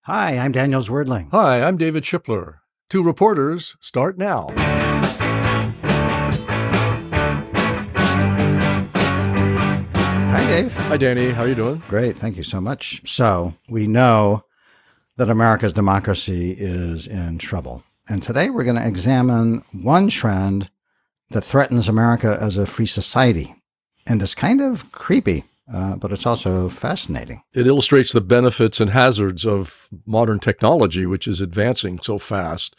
Hi, I'm Daniel Zwerdling. Hi, I'm David Shipler. Two reporters start now. Hi, Dave. Hi, Danny. How are you doing? Great, thank you so much. So, we know that America's democracy is in trouble. And today we're going to examine one trend that threatens America as a free society. And it's kind of creepy, but it's also fascinating. It illustrates the benefits and hazards of modern technology, which is advancing so fast,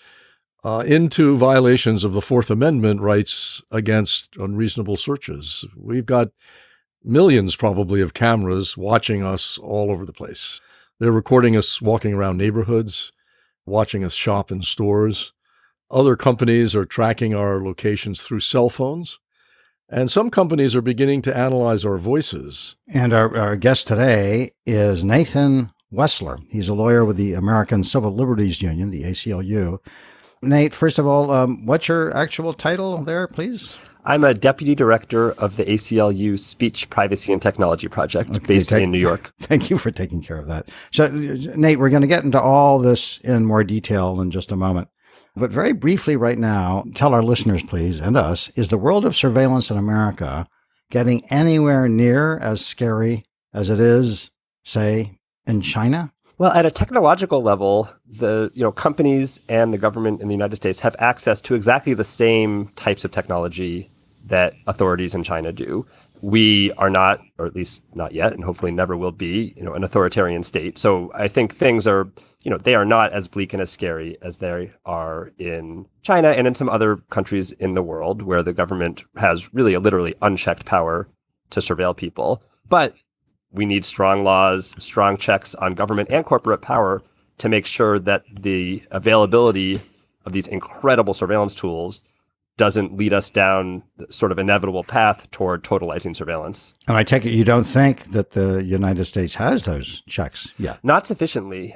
into violations of the Fourth Amendment rights against unreasonable searches. We've got millions probably of cameras watching us all over the place. They're recording us walking around neighborhoods, watching us shop in stores. Other companies are tracking our locations through cell phones. And some companies are beginning to analyze our voices. And our guest today is Nathan Wessler. He's a lawyer with the American Civil Liberties Union, the ACLU. Nate, first of all, what's your actual title there, please? I'm a deputy director of the ACLU Speech, Privacy, and Technology Project based in New York. Thank you for taking care of that. So, Nate, we're going to get into all this in more detail in just a moment. But very briefly right now, tell our listeners, please, and us, is the world of surveillance in America getting anywhere near as scary as it is, say, in China? Well, at a technological level, the companies and the government in the United States have access to exactly the same types of technology that authorities in China do. We are not, or at least not yet, and hopefully never will be, an authoritarian state. So I think things are, they are not as bleak and as scary as they are in China and in some other countries in the world where the government has really a literally unchecked power to surveil people. But we need strong laws, strong checks on government and corporate power to make sure that the availability of these incredible surveillance tools doesn't lead us down the sort of inevitable path toward totalizing surveillance. And I take it you don't think that the United States has those checks yet? Not sufficiently.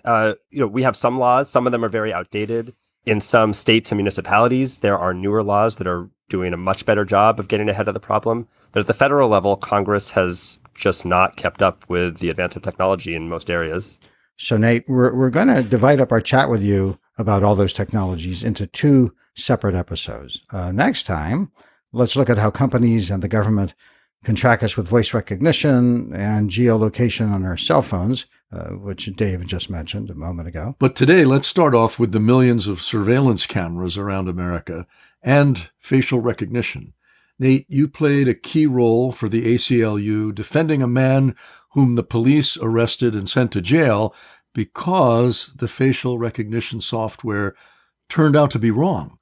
We have some laws. Some of them are very outdated. In some states and municipalities, there are newer laws that are doing a much better job of getting ahead of the problem. But at the federal level, Congress has just not kept up with the advance of technology in most areas. So, Nate, we're going to divide up our chat with you about all those technologies into two separate episodes. Next time, let's look at how companies and the government can track us with voice recognition and geolocation on our cell phones, which Dave just mentioned a moment ago. But today, let's start off with the millions of surveillance cameras around America and facial recognition. Nate, you played a key role for the ACLU defending a man whom the police arrested and sent to jail because the facial recognition software turned out to be wrong.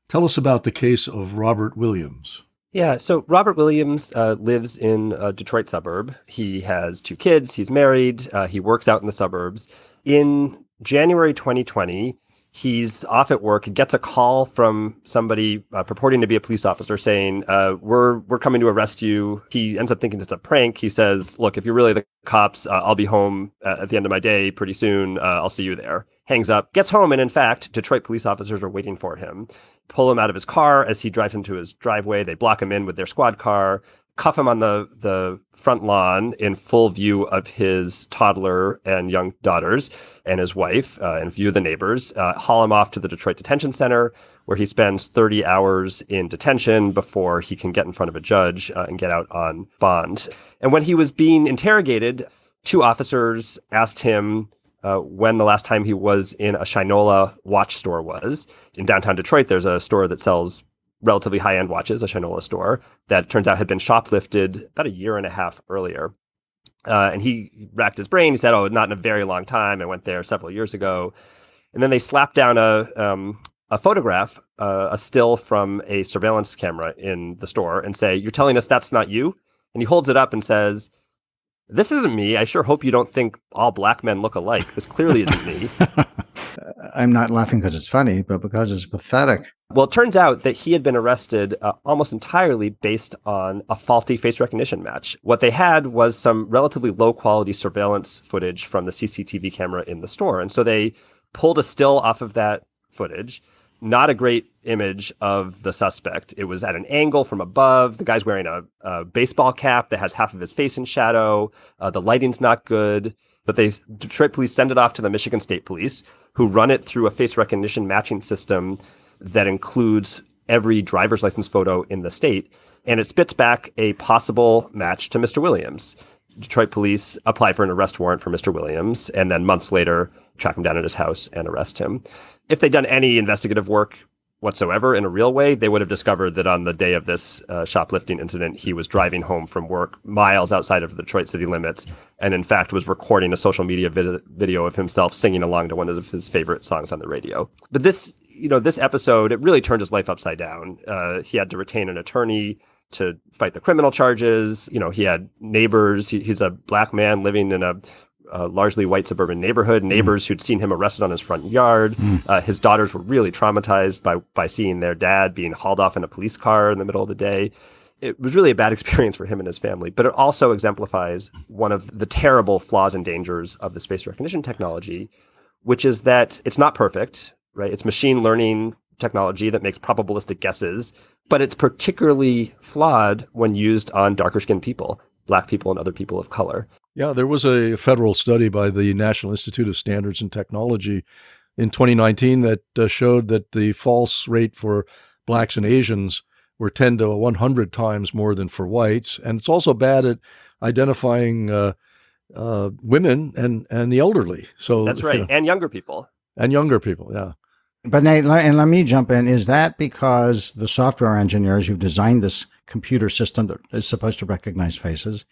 Tell us about the case of Robert Williams. Yeah, so Robert Williams lives in a Detroit suburb. He has two kids. He's married. He works out in the suburbs. In January 2020, he's off at work and gets a call from somebody purporting to be a police officer saying, we're coming to arrest you. He ends up thinking it's a prank. He says, look, if you're really the cops, I'll be home at the end of my day pretty soon. I'll see you there. Hangs up, gets home. And in fact, Detroit police officers are waiting for him, pull him out of his car as he drives into his driveway. They block him in with their squad car, cuff him on the front lawn in full view of his toddler and young daughters and his wife, and view of the neighbors, haul him off to the Detroit Detention Center, where he spends 30 hours in detention before he can get in front of a judge and get out on bond. And when he was being interrogated, two officers asked him when the last time he was in a Shinola watch store was. In downtown Detroit, there's a store that sells relatively high-end watches, a Shinola store, that turns out had been shoplifted about a year and a half earlier. And he racked his brain. He said, not in a very long time. I went there several years ago. And then they slapped down a photograph, a still from a surveillance camera in the store and say, you're telling us that's not you? And he holds it up and says, this isn't me. I sure hope you don't think all black men look alike. This clearly isn't me. I'm not laughing because it's funny, but because it's pathetic. Well, it turns out that he had been arrested almost entirely based on a faulty face recognition match. What they had was some relatively low-quality surveillance footage from the CCTV camera in the store. And so they pulled a still off of that footage. Not a great image of the suspect. It was at an angle from above. The guy's wearing a baseball cap that has half of his face in shadow. The lighting's not good. But Detroit police send it off to the Michigan State Police, who run it through a face recognition matching system that includes every driver's license photo in the state, and it spits back a possible match to Mr. Williams. Detroit police apply for an arrest warrant for Mr. Williams, and then months later track him down at his house and arrest him. If they'd done any investigative work whatsoever in a real way, they would have discovered that on the day of this shoplifting incident, he was driving home from work miles outside of the Detroit city limits, and in fact was recording a social media video of himself singing along to one of his favorite songs on the radio. But this episode, it really turned his life upside down. He had to retain an attorney to fight the criminal charges. He had neighbors. He's a black man living in a largely white suburban neighborhood, neighbors who'd seen him arrested on his front yard. His daughters were really traumatized by seeing their dad being hauled off in a police car in the middle of the day. It was really a bad experience for him and his family, but it also exemplifies one of the terrible flaws and dangers of this face recognition technology, which is that it's not perfect, right? It's machine learning technology that makes probabilistic guesses, but it's particularly flawed when used on darker skinned people, black people and other people of color. Yeah, there was a federal study by the National Institute of Standards and Technology in 2019 that showed that the false rate for blacks and Asians were 10 to 100 times more than for whites. And it's also bad at identifying women and the elderly. So that's right. And younger people. And younger people, yeah. But Nate, and let me jump in. Is that because the software engineers who've designed this computer system that is supposed to recognize faces,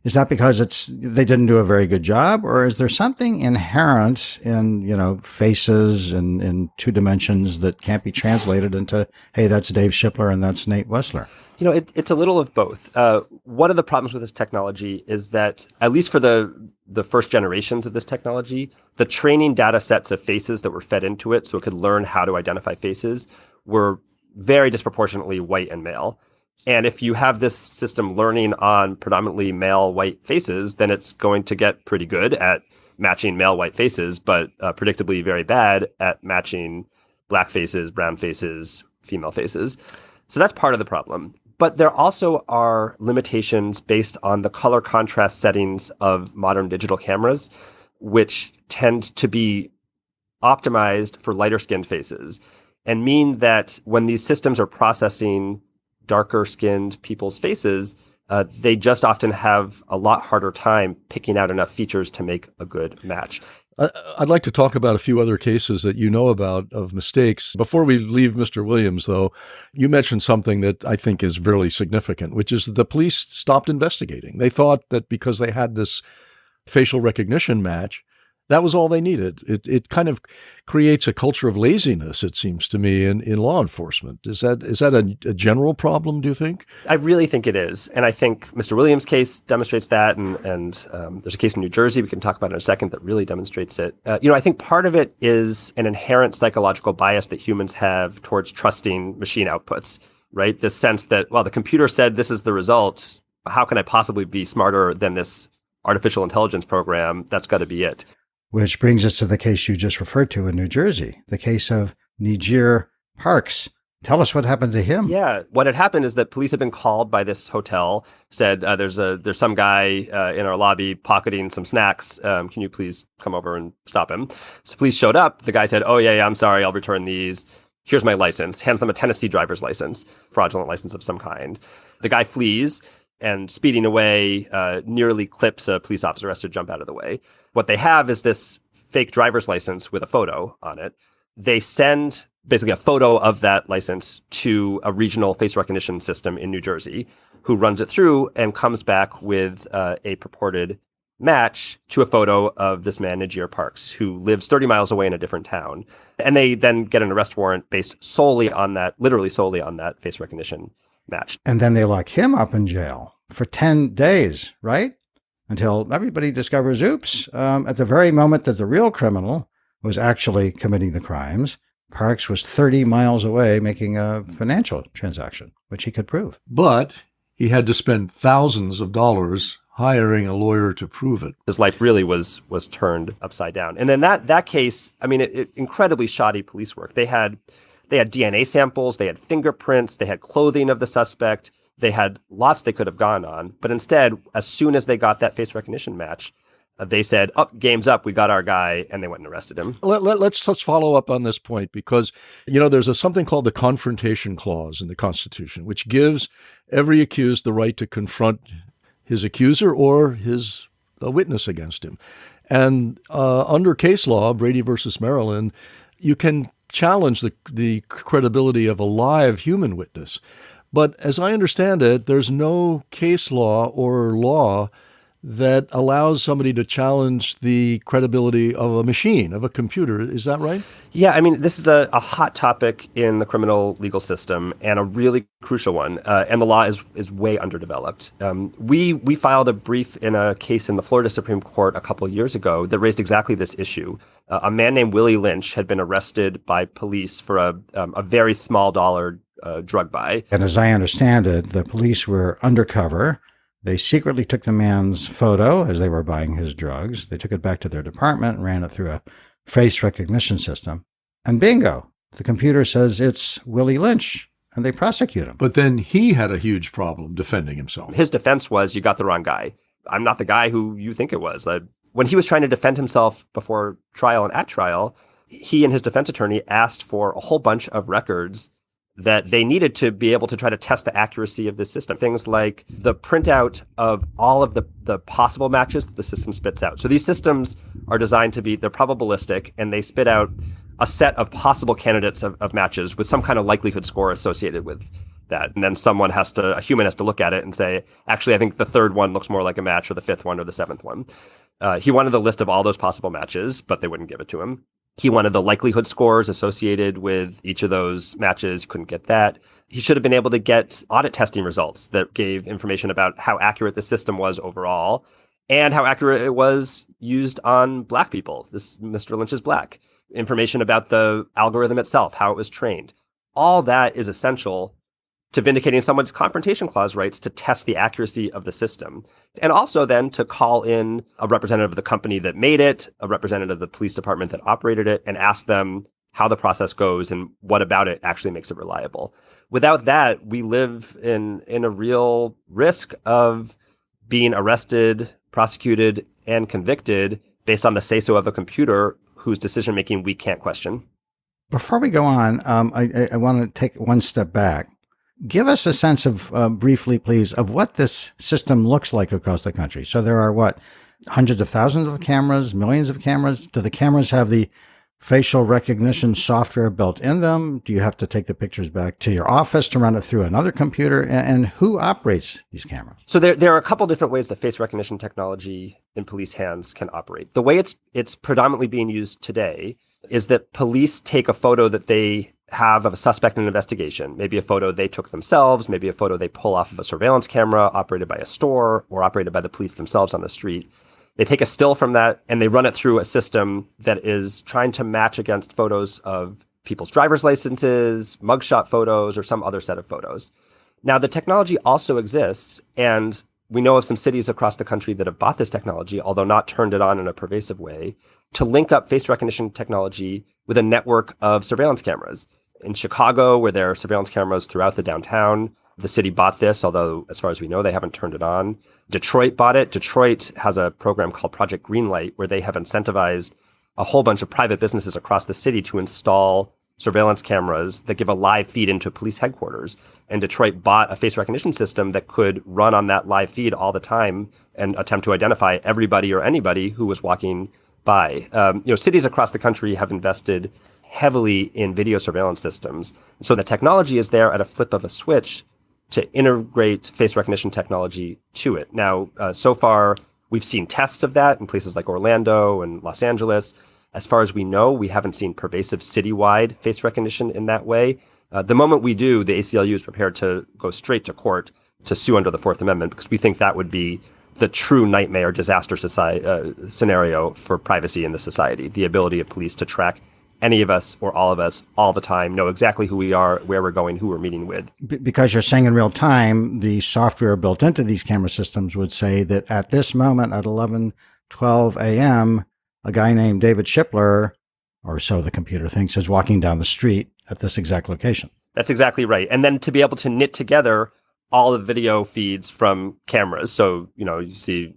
is that because they didn't do a very good job, or is there something inherent in faces and in two dimensions that can't be translated into, hey, that's Dave Shipler and that's Nate Wessler? It's a little of both. One of the problems with this technology is that, at least for the first generations of this technology, the training data sets of faces that were fed into it so it could learn how to identify faces were very disproportionately white and male. And if you have this system learning on predominantly male white faces, then it's going to get pretty good at matching male white faces, but predictably very bad at matching black faces, brown faces, female faces. So that's part of the problem. But there also are limitations based on the color contrast settings of modern digital cameras, which tend to be optimized for lighter skinned faces and mean that when these systems are processing darker skinned people's faces, they just often have a lot harder time picking out enough features to make a good match. I'd like to talk about a few other cases that you know about of mistakes. Before we leave Mr. Williams, though, you mentioned something that I think is really significant, which is that the police stopped investigating. They thought that because they had this facial recognition match, that was all they needed. It kind of creates a culture of laziness, it seems to me, in law enforcement. Is that a general problem, do you think? I really think it is. And I think Mr. Williams' case demonstrates that. And there's a case in New Jersey we can talk about in a second that really demonstrates it. I think part of it is an inherent psychological bias that humans have towards trusting machine outputs, right? This sense that, well, the computer said this is the result. How can I possibly be smarter than this artificial intelligence program? That's got to be it. Which brings us to the case you just referred to in New Jersey, the case of Nijir Parks. Tell us what happened to him. Yeah, what had happened is that police had been called by this hotel, said there's some guy in our lobby pocketing some snacks. Can you please come over and stop him? So police showed up. The guy said, "Oh yeah, I'm sorry, I'll return these. Here's my license." Hands them a Tennessee driver's license, fraudulent license of some kind. The guy flees and, speeding away, nearly clips a police officer, has to jump out of the way. What they have is this fake driver's license with a photo on it. They send basically a photo of that license to a regional face recognition system in New Jersey, who runs it through and comes back with a purported match to a photo of this man, Nijir Parks, who lives 30 miles away in a different town. And they then get an arrest warrant based literally solely on that face recognition match. And then they lock him up in jail for 10 days, right? Until everybody discovers, oops, at the very moment that the real criminal was actually committing the crimes, Parks was 30 miles away making a financial transaction, which he could prove. But he had to spend thousands of dollars hiring a lawyer to prove it. His life really was turned upside down. And then that case, I mean, it incredibly shoddy police work. They had DNA samples, they had fingerprints, they had clothing of the suspect. They had lots they could have gone on, but instead, as soon as they got that face recognition match, They said, "Oh, game's up. We got our guy," and they went and arrested him. Let's follow up on this point because, there's something called the Confrontation Clause in the Constitution, which gives every accused the right to confront his accuser or a witness against him. And under case law, Brady versus Maryland, you can challenge the credibility of a live human witness. But as I understand it, there's no case law or law that allows somebody to challenge the credibility of a machine, of a computer. Is that right? Yeah, I mean, this is a hot topic in the criminal legal system and a really crucial one. And the law is way underdeveloped. We filed a brief in a case in the Florida Supreme Court a couple of years ago that raised exactly this issue. A man named Willie Lynch had been arrested by police for a very small dollar drug buy. And as I understand it, the police were undercover. They secretly took the man's photo as they were buying his drugs. They took it back to their department and ran it through a face recognition system. And bingo, the computer says it's Willie Lynch, and they prosecute him. But then he had a huge problem defending himself. His defense was, "You got the wrong guy. I'm not the guy who you think it was." When he was trying to defend himself before trial and at trial, he and his defense attorney asked for a whole bunch of records that they needed to be able to try to test the accuracy of this system. Things like the printout of all of the possible matches that the system spits out. So these systems are designed to they're probabilistic, and they spit out a set of possible candidates of matches with some kind of likelihood score associated with that. And then a human has to look at it and say, actually, I think the third one looks more like a match, or the fifth one, or the seventh one. He wanted the list of all those possible matches, but they wouldn't give it to him. He wanted the likelihood scores associated with each of those matches. Couldn't get that. He should have been able to get audit testing results that gave information about how accurate the system was overall and how accurate it was used on Black people. This Mr. Lynch is Black. Information about the algorithm itself, how it was trained. All that is essential to vindicating someone's confrontation clause rights to test the accuracy of the system. And also then to call in a representative of the company that made it, a representative of the police department that operated it, and ask them how the process goes and what about it actually makes it reliable. Without that, we live in a real risk of being arrested, prosecuted, and convicted based on the say-so of a computer whose decision-making we can't question. Before we go on, I want to take one step back. Give us a sense of, briefly, please, of what this system looks like across the country. So there are, hundreds of thousands of cameras, millions of cameras? Do the cameras have the facial recognition software built in them? Do you have to take the pictures back to your office to run it through another computer? And who operates these cameras? So there are a couple different ways that face recognition technology in police hands can operate. The way it's predominantly being used today is that police take a photo that they have of a suspect in an investigation, maybe a photo they took themselves, maybe a photo they pull off of a surveillance camera operated by a store or operated by the police themselves on the street. They take a still from that and they run it through a system that is trying to match against photos of people's driver's licenses, mugshot photos, or some other set of photos. Now, the technology also exists, and we know of some cities across the country that have bought this technology, although not turned it on in a pervasive way, to link up face recognition technology with a network of surveillance cameras. In Chicago, where there are surveillance cameras throughout the downtown, the city bought this, although as far as we know, they haven't turned it on. Detroit bought it. Detroit has a program called Project Greenlight, where they have incentivized a whole bunch of private businesses across the city to install surveillance cameras that give a live feed into police headquarters. And Detroit bought a face recognition system that could run on that live feed all the time and attempt to identify everybody or anybody who was walking by. Cities across the country have invested heavily in video surveillance systems. So the technology is there at a flip of a switch to integrate face recognition technology to it. Now, so far, we've seen tests of that in places like Orlando and Los Angeles. As far as we know, we haven't seen pervasive citywide face recognition in that way. The moment we do, the ACLU is prepared to go straight to court to sue under the Fourth Amendment, because we think that would be the true nightmare disaster scenario for privacy in the society, the ability of police to track any of us or all of us all the time, know exactly who we are, where we're going, who we're meeting with. Because you're saying in real time, the software built into these camera systems would say that at this moment at 11:12 a.m., a guy named David Shipler, or so the computer thinks, is walking down the street at this exact location. That's exactly right. And then to be able to knit together all the video feeds from cameras. So, you see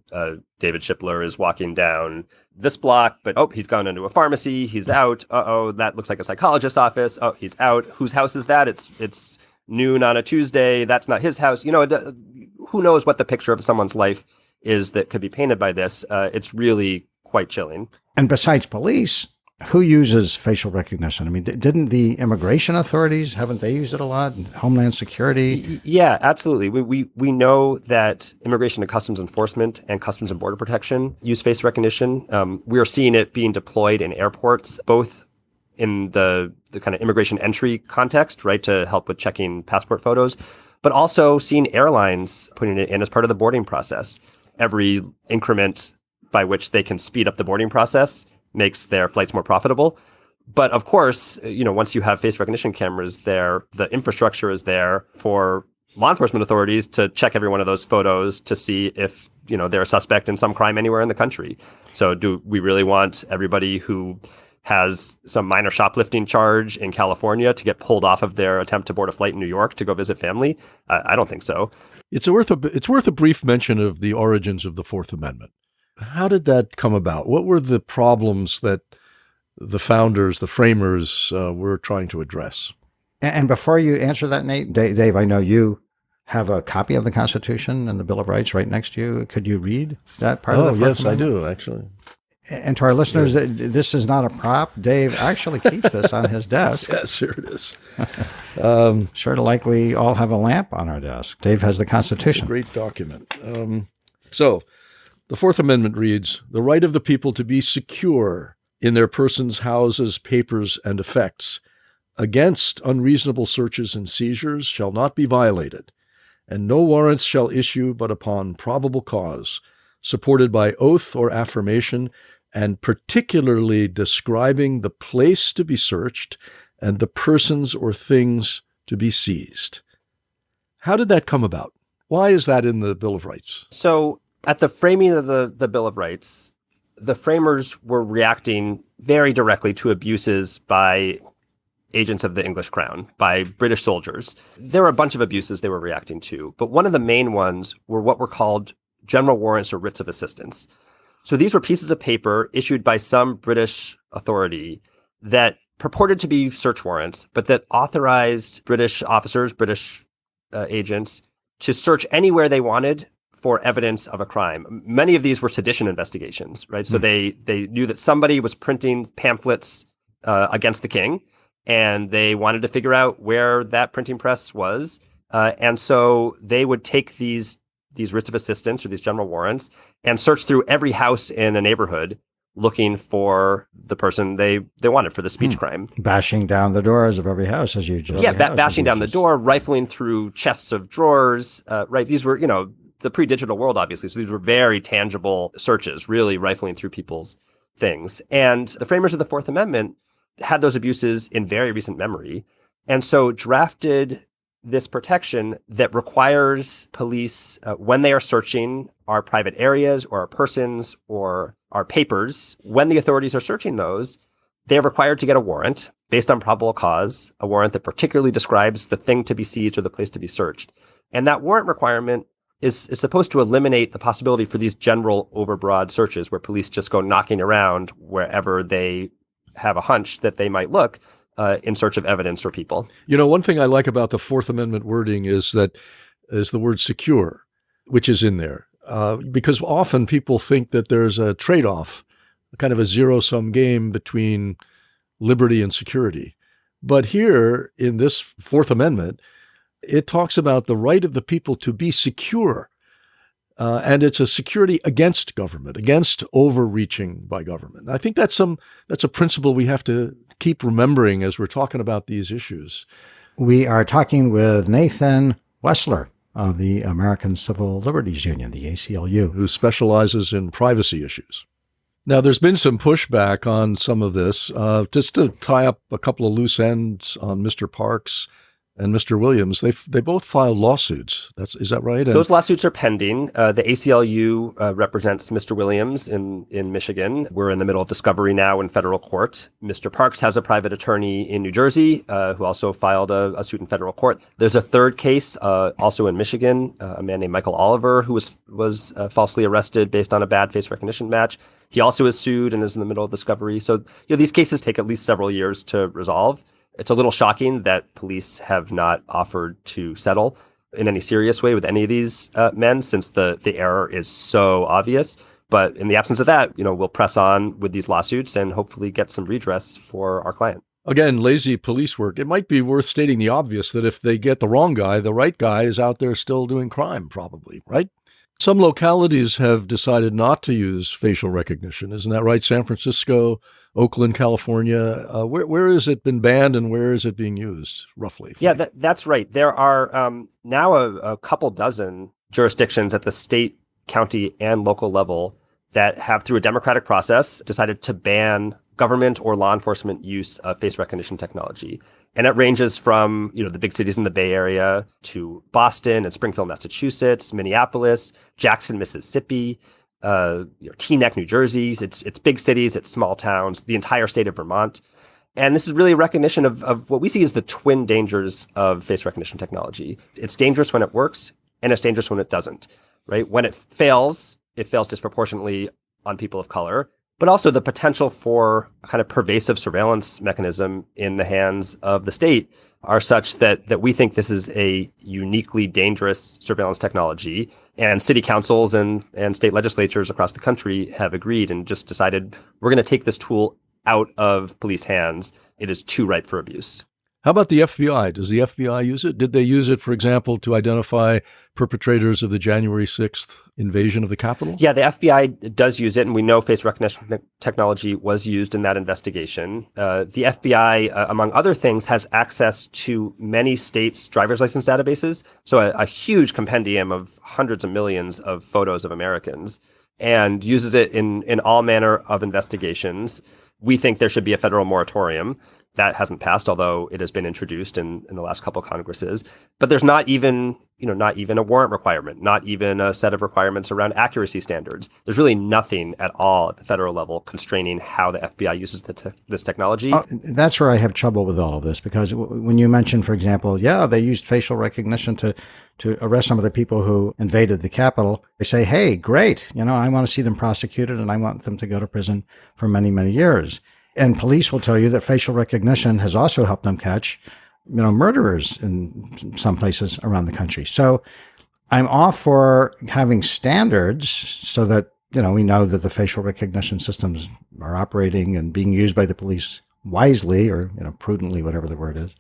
David Shipler is walking down this block, but he's gone into a pharmacy. He's out. That looks like a psychologist's office. Oh, he's out. Whose house is that? It's noon on a Tuesday. That's not his house. Who knows what the picture of someone's life is that could be painted by this. It's really quite chilling. And besides police, who uses facial recognition? I mean, didn't the immigration authorities, haven't they used it a lot? Homeland Security? Yeah, absolutely. We know that Immigration and Customs Enforcement and Customs and Border Protection use face recognition. We are seeing it being deployed in airports, both in the kind of immigration entry context, right, to help with checking passport photos, but also seeing airlines putting it in as part of the boarding process. Every increment by which they can speed up the boarding process makes their flights more profitable. But of course, once you have face recognition cameras there, the infrastructure is there for law enforcement authorities to check every one of those photos to see if, they're a suspect in some crime anywhere in the country. So do we really want everybody who has some minor shoplifting charge in California to get pulled off of their attempt to board a flight in New York to go visit family? I don't think so. It's worth a brief mention of the origins of the Fourth Amendment. How did that come about? What were the problems that the founders, the framers, were trying to address? And before you answer that, Nate, Dave, I know you have a copy of the Constitution and the Bill of Rights right next to you. Could you read that part of the Fourth Amendment? I do, actually. And to our listeners, this is not a prop. Dave actually keeps this on his desk. Yes, here it is. Sort of like we all have a lamp on our desk. Dave has the Constitution. It's a great document. So the Fourth Amendment reads, "The right of the people to be secure in their persons, houses, papers, and effects against unreasonable searches and seizures shall not be violated, and no warrants shall issue but upon probable cause, supported by oath or affirmation, and particularly describing the place to be searched and the persons or things to be seized." How did that come about? Why is that in the Bill of Rights? So at the framing of the Bill of Rights, the framers were reacting very directly to abuses by agents of the English crown, by British soldiers. There were a bunch of abuses they were reacting to, but one of the main ones were what were called general warrants or writs of assistance. So these were pieces of paper issued by some British authority that purported to be search warrants, but that authorized British officers, British agents, to search anywhere they wanted for evidence of a crime. Many of these were sedition investigations, right? So they knew that somebody was printing pamphlets against the king, and they wanted to figure out where that printing press was. And so they would take these writs of assistance or these general warrants and search through every house in a neighborhood looking for the person they wanted for the speech crime. Bashing down the doors of every house, as you just... Yeah, bashing down the door, rifling through chests of drawers, right? These were, the pre-digital world, obviously. So these were very tangible searches, really rifling through people's things. And the framers of the Fourth Amendment had those abuses in very recent memory, and so drafted this protection that requires police, when they are searching our private areas or our persons or our papers, when the authorities are searching those, they are required to get a warrant based on probable cause, a warrant that particularly describes the thing to be seized or the place to be searched. And that warrant requirement is supposed to eliminate the possibility for these general overbroad searches where police just go knocking around wherever they have a hunch that they might look in search of evidence or people. One thing I like about the Fourth Amendment wording is the word secure, which is in there. Because often people think that there's a trade-off, kind of a zero-sum game between liberty and security. But here in this Fourth Amendment, it talks about the right of the people to be secure. And it's a security against government, against overreaching by government. I think that's a principle we have to keep remembering as we're talking about these issues. We are talking with Nathan Wessler of the American Civil Liberties Union, the ACLU, who specializes in privacy issues. Now, there's been some pushback on some of this. Just to tie up a couple of loose ends on Mr. Parks and Mr. Williams, they both filed lawsuits. Is that right? And those lawsuits are pending. The ACLU represents Mr. Williams in Michigan. We're in the middle of discovery now in federal court. Mr. Parks has a private attorney in New Jersey who also filed a suit in federal court. There's a third case also in Michigan, a man named Michael Oliver who was falsely arrested based on a bad face recognition match. He also is sued and is in the middle of discovery. So these cases take at least several years to resolve. It's a little shocking that police have not offered to settle in any serious way with any of these men, since the error is so obvious. But in the absence of that, we'll press on with these lawsuits and hopefully get some redress for our client. Again, lazy police work. It might be worth stating the obvious that if they get the wrong guy, the right guy is out there still doing crime, probably, right? Some localities have decided not to use facial recognition. Isn't that right? San Francisco, Oakland, California. Where has it been banned and where is it being used, roughly? Yeah, that's right. There are now a couple dozen jurisdictions at the state, county, and local level that have, through a democratic process, decided to ban government or law enforcement use of face recognition technology. And it ranges from, the big cities in the Bay Area to Boston and Springfield, Massachusetts, Minneapolis, Jackson, Mississippi, Teaneck, New Jersey. It's big cities, it's small towns, the entire state of Vermont. And this is really a recognition of what we see as the twin dangers of face recognition technology. It's dangerous when it works, and it's dangerous when it doesn't, right? When it fails disproportionately on people of color, but also the potential for a kind of pervasive surveillance mechanism in the hands of the state are such that we think this is a uniquely dangerous surveillance technology. And city councils and state legislatures across the country have agreed and just decided we're going to take this tool out of police hands. It is too ripe for abuse. How about the FBI? Does the FBI use it? Did they use it, for example, to identify perpetrators of the January 6th invasion of the Capitol? Yeah, the FBI does use it, and we know face recognition technology was used in that investigation. The FBI, among other things, has access to many states' driver's license databases, so a huge compendium of hundreds of millions of photos of Americans, and uses it in all manner of investigations. We think there should be a federal moratorium. That hasn't passed, although it has been introduced in the last couple of Congresses. But there's not even a warrant requirement, not even a set of requirements around accuracy standards. There's really nothing at all at the federal level constraining how the FBI uses this technology. That's where I have trouble with all of this, because when you mentioned, for example, they used facial recognition to arrest some of the people who invaded the Capitol. They say, hey, great, I want to see them prosecuted and I want them to go to prison for many, many years. And police will tell you that facial recognition has also helped them catch, murderers in some places around the country. So I'm all for having standards so that, we know that the facial recognition systems are operating and being used by the police wisely or, prudently, whatever the word is.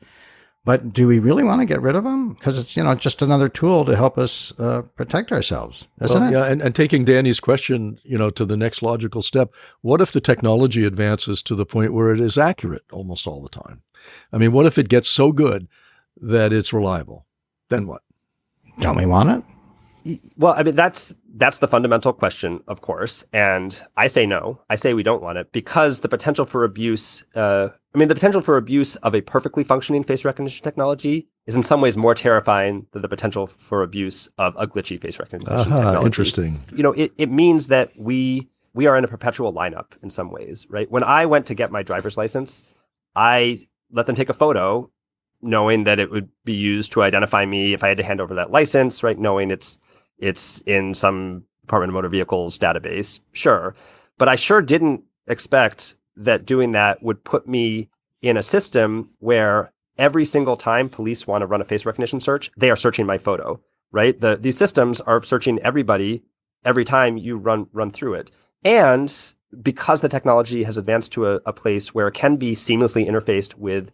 But do we really want to get rid of them? Because it's, just another tool to help us protect ourselves, isn't it? Yeah, and taking Danny's question, to the next logical step, what if the technology advances to the point where it is accurate almost all the time? I mean, what if it gets so good that it's reliable? Then what? Don't we want it? Well, I mean, that's the fundamental question, of course. And I say no. I say we don't want it because the potential for abuse, the potential for abuse of a perfectly functioning face recognition technology is in some ways more terrifying than the potential for abuse of a glitchy face recognition technology. Interesting. It means that we are in a perpetual lineup in some ways, right? When I went to get my driver's license, I let them take a photo knowing that it would be used to identify me if I had to hand over that license, right? Knowing it's in some Department of Motor Vehicles database, sure. But I sure didn't expect that doing that would put me in a system where every single time police want to run a face recognition search, they are searching my photo, right? These systems are searching everybody every time you run through it. And because the technology has advanced to a place where it can be seamlessly interfaced with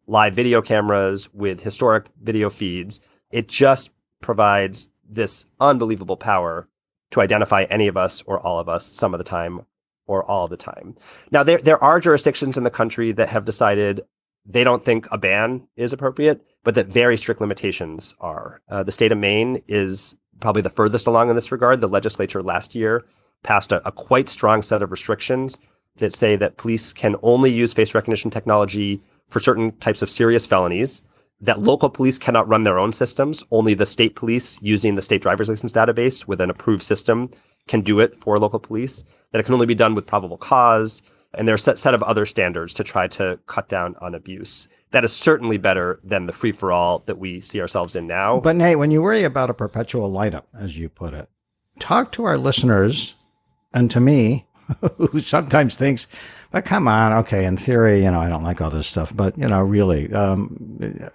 live video cameras, with historic video feeds, it just provides this unbelievable power to identify any of us or all of us some of the time or all the time. Now, there are jurisdictions in the country that have decided they don't think a ban is appropriate, but that very strict limitations are. The state of Maine is probably the furthest along in this regard. The legislature last year passed a quite strong set of restrictions that say that police can only use face recognition technology for certain types of serious felonies. that local police cannot run their own systems. Only the state police, using the state driver's license database with an approved system, can do it for local police, that it can only be done with probable cause. And there's a set of other standards to try to cut down on abuse. That is certainly better than the free-for-all that we see ourselves in now. But Nate, when you worry about a perpetual light-up, as you put it, talk to our listeners and to me, who sometimes thinks, but come on, okay, in theory, I don't like all this stuff, but, really,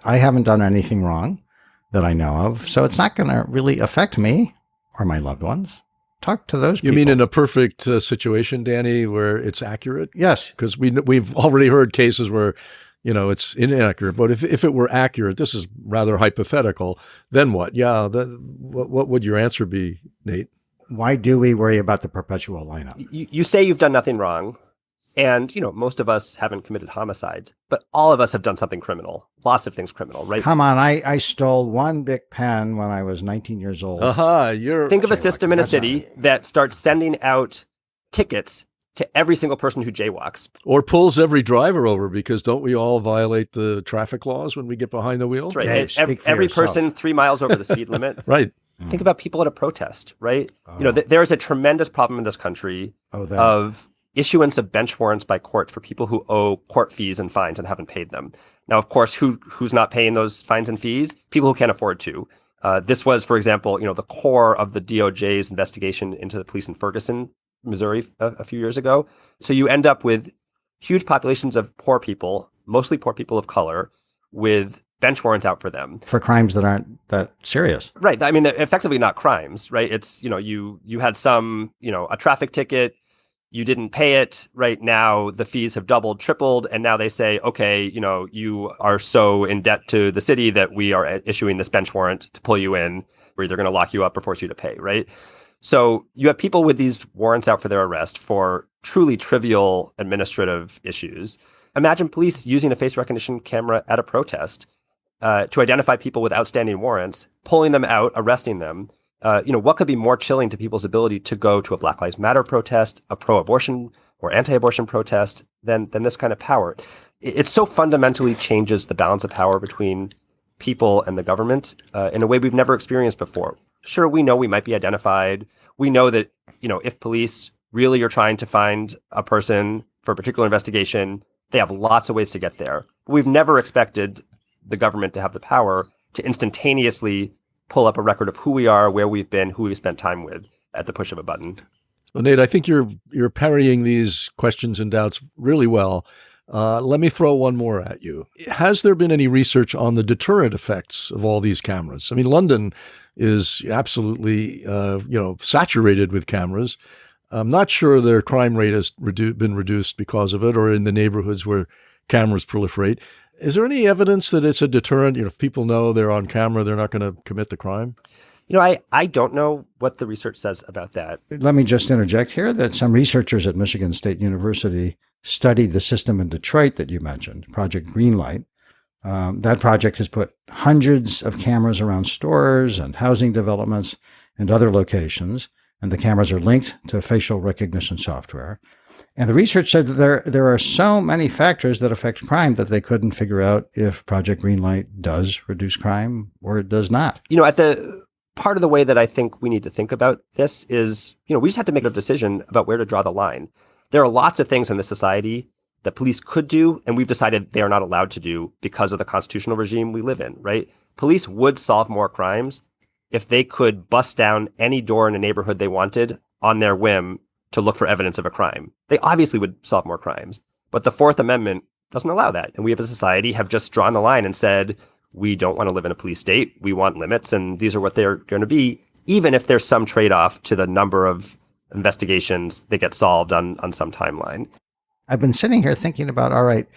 I haven't done anything wrong that I know of, so it's not going to really affect me or my loved ones. Talk to those people. You mean in a perfect situation, Danny, where it's accurate? Yes. Because we've already heard cases where, it's inaccurate. But if it were accurate, this is rather hypothetical, then what? Yeah, what would your answer be, Nate? Why do we worry about the perpetual lineup? You say you've done nothing wrong. And, most of us haven't committed homicides, but all of us have done something criminal. Lots of things criminal, right? Come on, I stole one big pen when I was 19 years old. Think of a system in a city that starts sending out tickets to every single person who jaywalks. Or pulls every driver over, because don't we all violate the traffic laws when we get behind the wheel? That's right. Dave, every person 3 miles over the speed limit. Right. Think about people at a protest, right? There is a tremendous problem in this country of issuance of bench warrants by courts for people who owe court fees and fines and haven't paid them. Now, of course, who's not paying those fines and fees? People who can't afford to. This was, for example, the core of the DOJ's investigation into the police in Ferguson, Missouri, a few years ago. So you end up with huge populations of poor people, mostly poor people of color, with bench warrants out for them. For crimes that aren't that serious. Right. I mean, they're effectively not crimes, right? It's, you had a traffic ticket, you didn't pay it. Right now, the fees have doubled, tripled, and now they say, okay, you are so in debt to the city that we are issuing this bench warrant to pull you in. We're either going to lock you up or force you to pay, right? So you have people with these warrants out for their arrest for truly trivial administrative issues. Imagine police using a face recognition camera at a protest to identify people with outstanding warrants, pulling them out, arresting them. What could be more chilling to people's ability to go to a Black Lives Matter protest, a pro-abortion or anti-abortion protest than this kind of power? It so fundamentally changes the balance of power between people and the government in a way we've never experienced before. Sure, we know we might be identified. We know that, if police really are trying to find a person for a particular investigation, they have lots of ways to get there. But we've never expected the government to have the power to instantaneously pull up a record of who we are, where we've been, who we've spent time with at the push of a button. Well, Nate, I think you're parrying these questions and doubts really well. Let me throw one more at you. Has there been any research on the deterrent effects of all these cameras? I mean, London is absolutely, saturated with cameras. I'm not sure their crime rate has been reduced because of it, or in the neighborhoods where cameras proliferate. Is there any evidence that it's a deterrent? If people know they're on camera, they're not going to commit the crime? I don't know what the research says about that. Let me just interject here that some researchers at Michigan State University studied the system in Detroit that you mentioned, Project Greenlight. That project has put hundreds of cameras around stores and housing developments and other locations, and the cameras are linked to facial recognition software. And the research said that there are so many factors that affect crime that they couldn't figure out if Project Greenlight does reduce crime or it does not. At the part of the way that I think we need to think about this is, we just have to make a decision about where to draw the line. There are lots of things in this society that police could do, and we've decided they are not allowed to do because of the constitutional regime we live in, right? Police would solve more crimes if they could bust down any door in a neighborhood they wanted on their whim to look for evidence of a crime. They obviously would solve more crimes, but the Fourth Amendment doesn't allow that. And we as a society have just drawn the line and said, we don't want to live in a police state. We want limits, and these are what they're going to be, even if there's some trade-off to the number of investigations that get solved on some timeline. I've been sitting here thinking about, all right,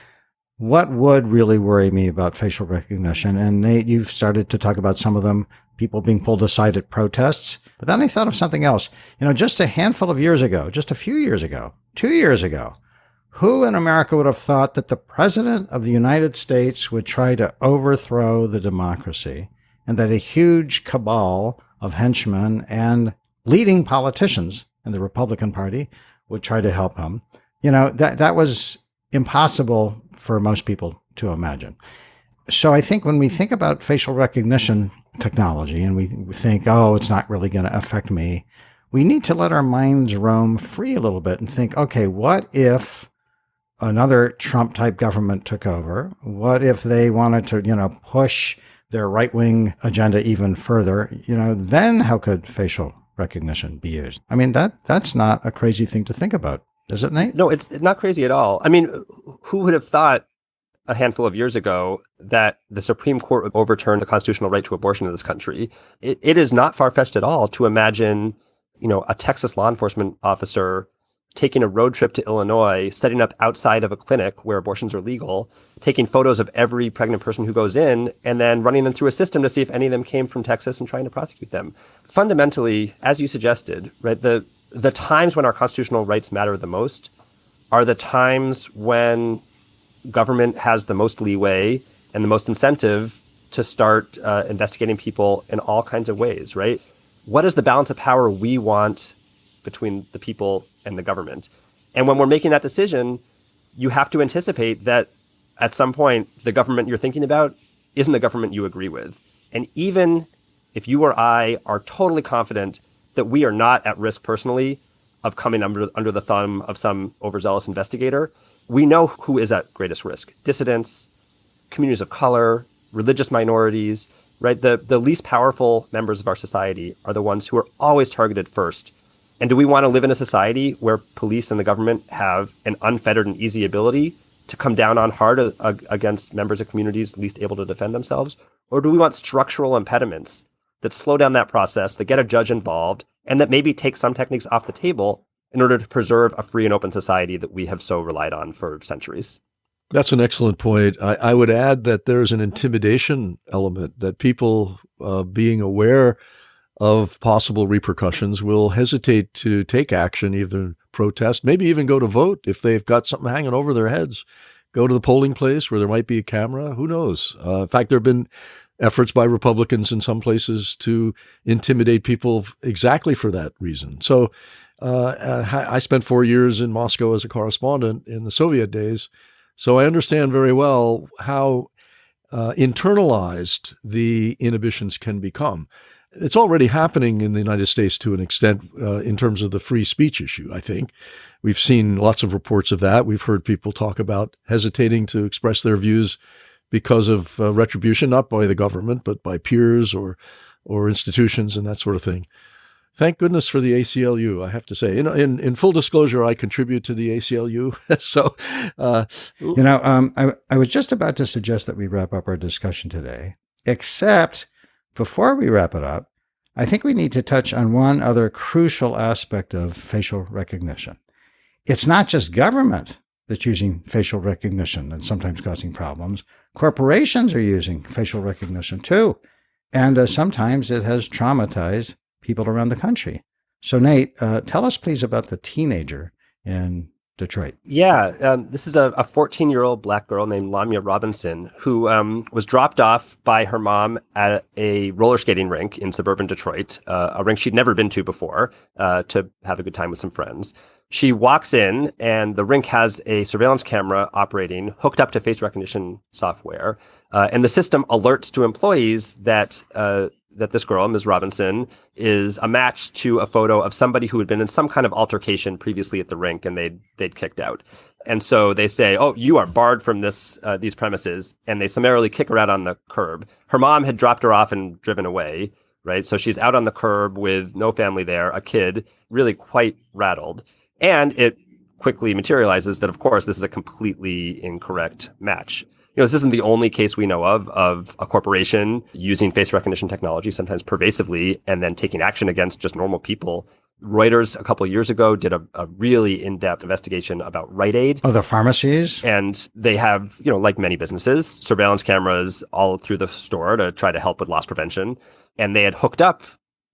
what would really worry me about facial recognition? And Nate, you've started to talk about some of them, people being pulled aside at protests. But then I thought of something else. Just a handful of years ago, just a few years ago, 2 years ago, who in America would have thought that the president of the United States would try to overthrow the democracy and that a huge cabal of henchmen and leading politicians in the Republican Party would try to help him? That was impossible for most people to imagine. So I think when we think about facial recognition technology and we think, oh, it's not really going to affect me, we need to let our minds roam free a little bit and think, okay, what if another Trump type government took over? What if they wanted to, push their right wing agenda even further? Then how could facial recognition be used? I mean, that's not a crazy thing to think about, is it, Nate? No, it's not crazy at all. I mean, who would have thought a handful of years ago that the Supreme Court would overturn the constitutional right to abortion in this country? It is not far-fetched at all to imagine, a Texas law enforcement officer taking a road trip to Illinois, setting up outside of a clinic where abortions are legal, taking photos of every pregnant person who goes in, and then running them through a system to see if any of them came from Texas and trying to prosecute them. Fundamentally, as you suggested, right, the times when our constitutional rights matter the most are the times when government has the most leeway and the most incentive to start investigating people in all kinds of ways, right? What is the balance of power we want between the people and the government? And when we're making that decision, you have to anticipate that at some point, the government you're thinking about isn't the government you agree with. And even if you or I are totally confident that we are not at risk personally of coming under the thumb of some overzealous investigator, we know who is at greatest risk. Dissidents, communities of color, religious minorities, right? The least powerful members of our society are the ones who are always targeted first. And do we want to live in a society where police and the government have an unfettered and easy ability to come down on hard against members of communities least able to defend themselves? Or do we want structural impediments that slow down that process, that get a judge involved, and that maybe take some techniques off the table in order to preserve a free and open society that we have so relied on for centuries? That's an excellent point. I would add that there's an intimidation element, that people being aware of possible repercussions will hesitate to take action, either protest, maybe even go to vote if they've got something hanging over their heads, go to the polling place where there might be a camera. Who knows? In fact, there have been efforts by Republicans in some places to intimidate people exactly for that reason. So I spent 4 years in Moscow as a correspondent in the Soviet days. So I understand very well how internalized the inhibitions can become. It's already happening in the United States to an extent in terms of the free speech issue, I think. We've seen lots of reports of that. We've heard people talk about hesitating to express their views because of retribution, not by the government, but by peers or institutions and that sort of thing. Thank goodness for the ACLU, I have to say. In full disclosure, I contribute to the ACLU. So, I was just about to suggest that we wrap up our discussion today, except before we wrap it up, I think we need to touch on one other crucial aspect of facial recognition. It's not just government that's using facial recognition and sometimes causing problems. Corporations are using facial recognition too. And sometimes it has traumatized people around the country. So Nate, tell us please about the teenager in Detroit. Yeah, this is a 14-year-old black girl named Lamia Robinson who was dropped off by her mom at a roller skating rink in suburban Detroit, a rink she'd never been to before, to have a good time with some friends. She walks in, and the rink has a surveillance camera operating, hooked up to face recognition software, and the system alerts to employees that this girl, Ms. Robinson, is a match to a photo of somebody who had been in some kind of altercation previously at the rink, and they'd kicked out. And so they say, "Oh, you are barred from these premises," and they summarily kick her out on the curb. Her mom had dropped her off and driven away, right? So she's out on the curb with no family there, a kid, really quite rattled. And it quickly materializes that, of course, this is a completely incorrect match. This isn't the only case we know of a corporation using face recognition technology, sometimes pervasively, and then taking action against just normal people. Reuters a couple of years ago did a really in-depth investigation about Rite Aid. Oh, the pharmacies? And they have, like many businesses, surveillance cameras all through the store to try to help with loss prevention. And they had hooked up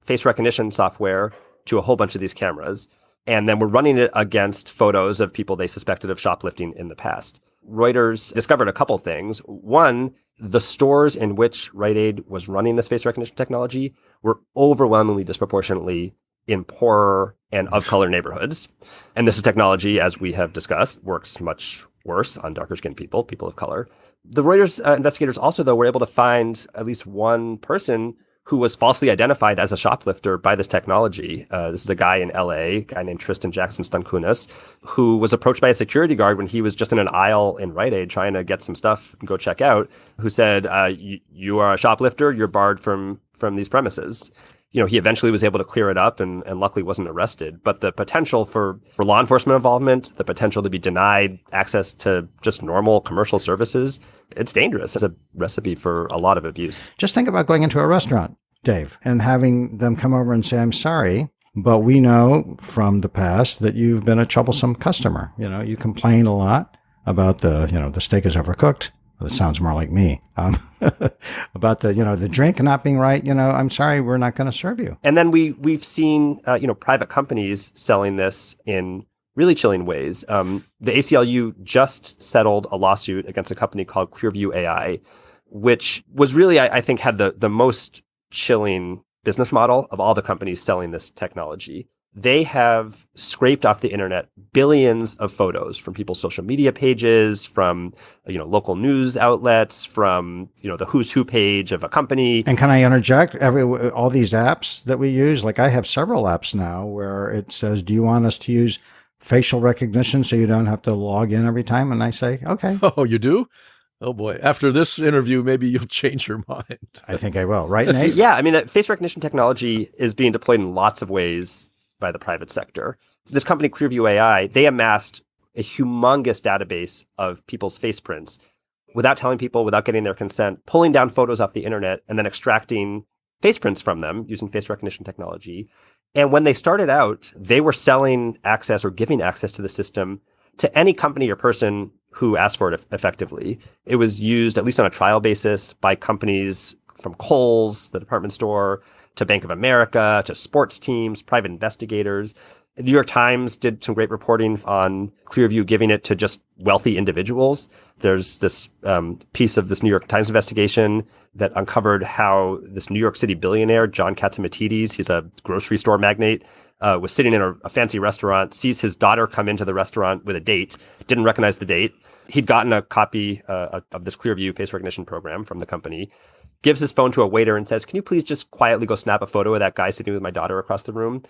face recognition software to a whole bunch of these cameras. And then we're running it against photos of people they suspected of shoplifting in the past. Reuters discovered a couple things. One, the stores in which Rite Aid was running this face recognition technology were overwhelmingly disproportionately in poorer and of color neighborhoods. And this is technology, as we have discussed, works much worse on darker skinned people, people of color. The Reuters investigators also, though, were able to find at least one person who was falsely identified as a shoplifter by this technology. This is a guy in LA, a guy named Tristan Jackson Stunkunas, who was approached by a security guard when he was just in an aisle in Rite Aid trying to get some stuff and go check out, who said, you are a shoplifter, you're barred from these premises. He eventually was able to clear it up and luckily wasn't arrested. But the potential for law enforcement involvement, the potential to be denied access to just normal commercial services, it's dangerous. It's a recipe for a lot of abuse. Just think about going into a restaurant, Dave, and having them come over and say, I'm sorry, but we know from the past that you've been a troublesome customer. You complain a lot about the steak is overcooked. That sounds more like me. About the drink not being right. I'm sorry, we're not going to serve you. And then we've seen private companies selling this in really chilling ways. The ACLU just settled a lawsuit against a company called Clearview AI, which was really, I think, had the most chilling business model of all the companies selling this technology. They have scraped off the internet billions of photos from people's social media pages, from local news outlets, from the who's who page of a company. And can I interject? All these apps that we use, like I have several apps now where it says, "Do you want us to use facial recognition so you don't have to log in every time?" And I say, "Okay." Oh, you do? Oh boy! After this interview, maybe you'll change your mind. I think I will. Right, Nate? Yeah, I mean, that face recognition technology is being deployed in lots of ways by the private sector. This company, Clearview AI, they amassed a humongous database of people's face prints without telling people, without getting their consent, pulling down photos off the internet and then extracting face prints from them using face recognition technology. And when they started out, they were selling access or giving access to the system to any company or person who asked for it effectively. It was used, at least on a trial basis, by companies from Kohl's, the department store, to Bank of America, to sports teams, private investigators. The New York Times did some great reporting on Clearview giving it to just wealthy individuals. There's this piece of this New York Times investigation that uncovered how this New York City billionaire, John Katsimatidis, he's a grocery store magnate, was sitting in a fancy restaurant, sees his daughter come into the restaurant with a date, didn't recognize the date. He'd gotten a copy of this Clearview face recognition program from the company, gives his phone to a waiter and says, "Can you please just quietly go snap a photo of that guy sitting with my daughter across the room?"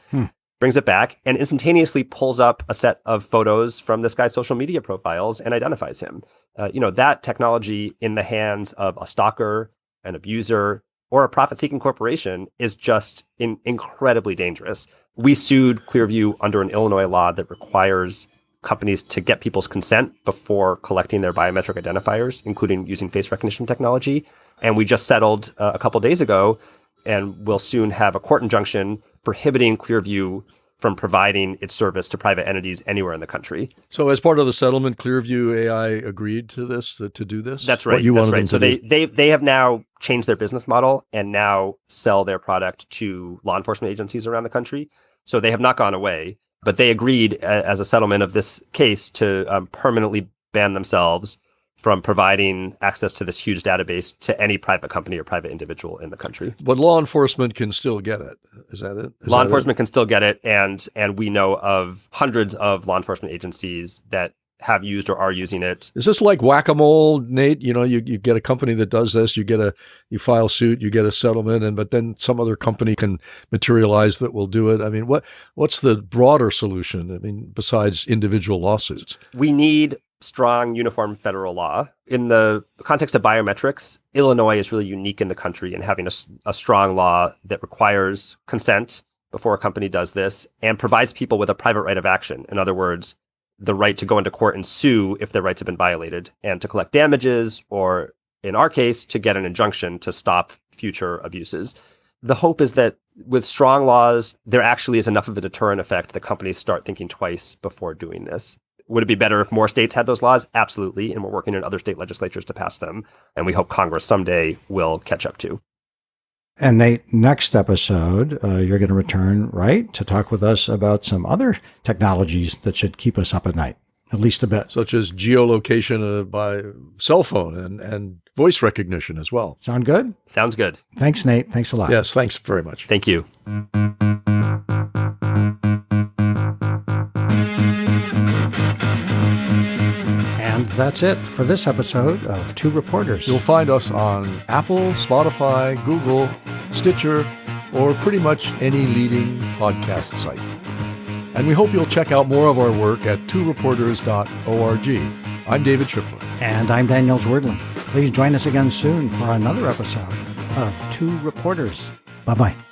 Brings it back and instantaneously pulls up a set of photos from this guy's social media profiles and identifies him. That technology in the hands of a stalker, an abuser, or a profit-seeking corporation is just incredibly dangerous. We sued Clearview under an Illinois law that requires companies to get people's consent before collecting their biometric identifiers, including using face recognition technology. And we just settled a couple days ago, and we'll soon have a court injunction prohibiting Clearview from providing its service to private entities anywhere in the country. So as part of the settlement, Clearview AI agreed to this, to do this? That's right. What you That's wanted right. So them to do? they have now changed their business model and now sell their product to law enforcement agencies around the country. So they have not gone away, but they agreed as a settlement of this case to permanently ban themselves from providing access to this huge database to any private company or private individual in the country. But law enforcement can still get it. Is that it? Law enforcement can still get it, and we know of hundreds of law enforcement agencies that have used or are using it. Is this like whack-a-mole, Nate? You get a company that does this, you file suit, you get a settlement, but then some other company can materialize that will do it. I mean, what's the broader solution? I mean, besides individual lawsuits? We need strong, uniform federal law. In the context of biometrics, Illinois is really unique in the country in having a strong law that requires consent before a company does this and provides people with a private right of action. In other words, the right to go into court and sue if their rights have been violated and to collect damages, or in our case, to get an injunction to stop future abuses. The hope is that with strong laws, there actually is enough of a deterrent effect that companies start thinking twice before doing this. Would it be better if more states had those laws? Absolutely. And we're working in other state legislatures to pass them. And we hope Congress someday will catch up too. And Nate, next episode, you're going to return, right, to talk with us about some other technologies that should keep us up at night, at least a bit. Such as geolocation by cell phone and voice recognition as well. Sound good? Sounds good. Thanks, Nate. Thanks a lot. Yes, thanks very much. Thank you. that's it for this episode of Two Reporters. You'll find us on Apple, Spotify, Google, Stitcher, or pretty much any leading podcast site. And we hope you'll check out more of our work at tworeporters.org. I'm David Tripler. And I'm Daniel Zwerdling. Please join us again soon for another episode of Two Reporters. Bye-bye.